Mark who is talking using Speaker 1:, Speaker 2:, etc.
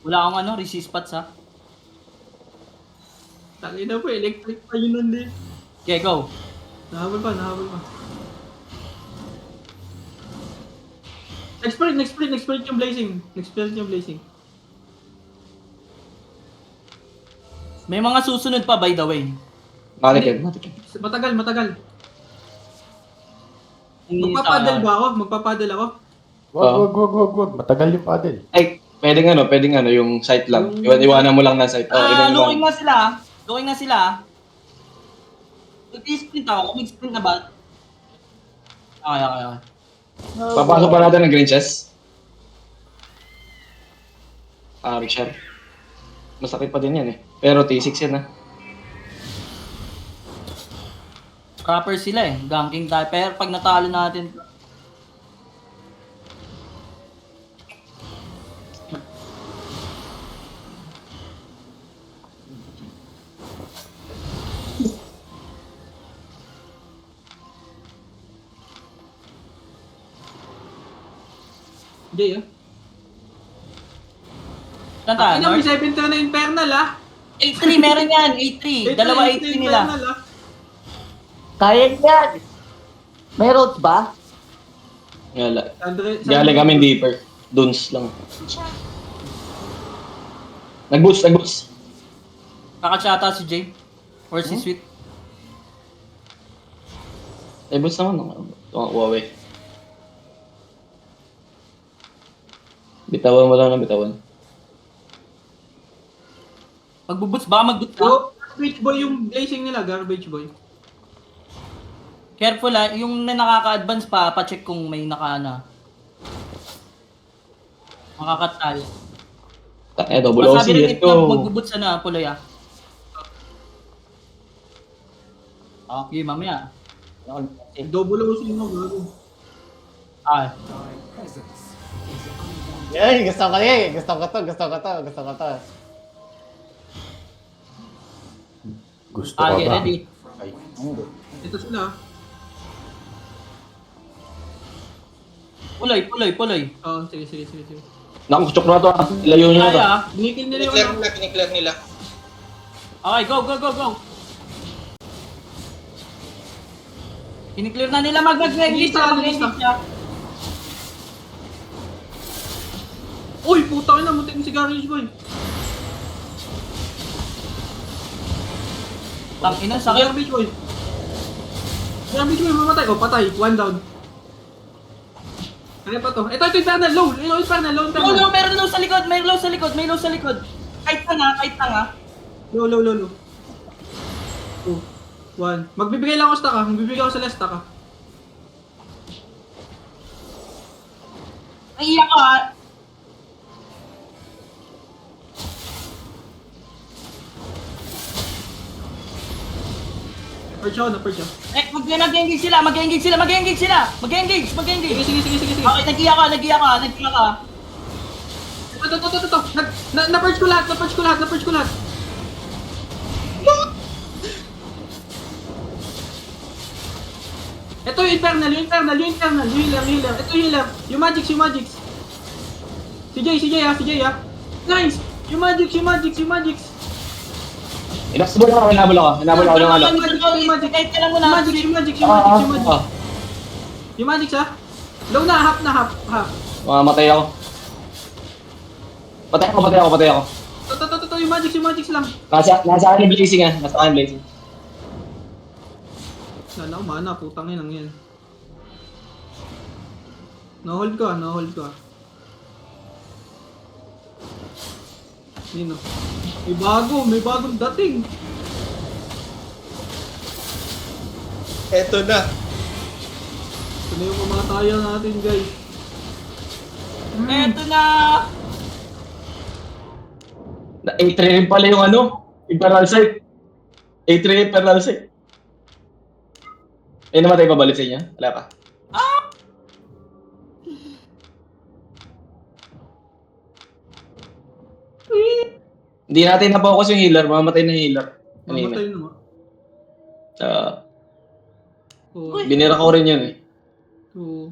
Speaker 1: Wala akong ano, resist spots ha.
Speaker 2: Tangina po, electric pa yun nun din.
Speaker 1: Okay, go.
Speaker 2: Nahabol pa, nahabol pa. Next sprint yung blazing. Next sprint yung blazing.
Speaker 1: May mga susunod pa by the way.
Speaker 3: Matikid.
Speaker 2: Matagal.
Speaker 1: Hindi
Speaker 2: Magpapadel ba ako? Magpapadel ako?
Speaker 4: Wag. Matagal yung paddle.
Speaker 3: Ay, pwedeng yung site lang. Iwanan mo lang na site.
Speaker 1: Looking na sila. Looking na sila. Mag-sprint ako. Mag-sprint na ba? Okay.
Speaker 3: Papasok pa natin ng green chest. Richard. Masakit pa din yan eh. Pero T6 yan ah.
Speaker 1: Scrapper sila eh. Ganking tayo. Pero pag natalo natin,
Speaker 2: Hindi ah.
Speaker 1: tanda,
Speaker 2: May
Speaker 1: North?
Speaker 2: 7 na Infernal ah.
Speaker 1: 8-3, meron yan. 8-3. Dalawa 8-3 nila.
Speaker 2: Infernal ah.
Speaker 5: Kaya yan! May roads ba?
Speaker 3: Galing kami deeper. Dunes lang. Nag-boost.
Speaker 1: Kakachata si Jay. Or si Sweet.
Speaker 3: Ay, boost naman. Huawei. Bitawan mo lang ng bitawan.
Speaker 1: Magbubuts, baka magbuts ka.
Speaker 2: So, garbage boy yung blazing nila, garbage boy.
Speaker 1: Careful ha, yung na nakaka-advance pa, pa-check kung may naka-ano. Makakatal.
Speaker 3: Double OC,
Speaker 1: Masabi rin
Speaker 3: let's
Speaker 1: ito
Speaker 3: go.
Speaker 1: magbubuts na Puloy ah. Okay, mamaya.
Speaker 2: Double OC mo, gago.
Speaker 1: Ah,
Speaker 5: Yan, gusto ko yan. Gusto ko to.
Speaker 4: Gusto ka
Speaker 1: okay,
Speaker 4: ba?
Speaker 1: ready.
Speaker 4: Ay,
Speaker 2: Ito sila.
Speaker 1: Puloy.
Speaker 2: Oh, sige.
Speaker 3: Naku, chok na to ah. Ilayo nyo na to.
Speaker 1: Kaya ah.
Speaker 2: Binikil nila yung ano.
Speaker 6: Kiniklear nila.
Speaker 1: Okay, go. Kiniklear na nila mag-engage siya.
Speaker 2: Uy, puta ka na, mutik si garbage boy.
Speaker 1: Tangina, sakit.
Speaker 2: Garbage boy, mamatay. Oh, patay. One down. Ano pa to? Ito, Infernal. Low, Infernal.
Speaker 1: No, meron low sa likod. Kahit nga.
Speaker 2: Low. 2, 1. Magbibigay lang ako stack ah. Magbibigay ako sa last stack ah.
Speaker 1: Naiiyak ka ah.
Speaker 2: Perch ako.
Speaker 1: Mag-engage sila. Mag-engage.
Speaker 2: Sige.
Speaker 1: Okay, nag-iyak ka.
Speaker 2: Ito. Na-perch ko lahat. Ito yung Infernal. Healer. Ito yung healer. Yung Magix. Si Jay ah. Nice! Yung Magix.
Speaker 3: Inabol ako ng ano.
Speaker 1: Kahit ka lang muna.
Speaker 2: Yung Magix. Yung Magix ah. Low na, half.
Speaker 3: Mamatay ako. Patay ako.
Speaker 2: Ito, yung Magix lang.
Speaker 3: Nasa akin yung blazing ah.
Speaker 2: Wala na, mana, putang inang yan. No-hold ka. Nino. May bagong dating.
Speaker 6: Eto na.
Speaker 2: Ito na yung mamatayan natin, guys.
Speaker 1: Eto na.
Speaker 3: 8-3 rin pala yung Imperial Site. 8-3 Imperial Site. Ay, namatay pa balit sa inyo? Wala pa. Hindi natin na-focus yung healer. Mamatay na healer.
Speaker 2: Mamatay na.
Speaker 3: Binira ko rin yun eh.
Speaker 2: 2,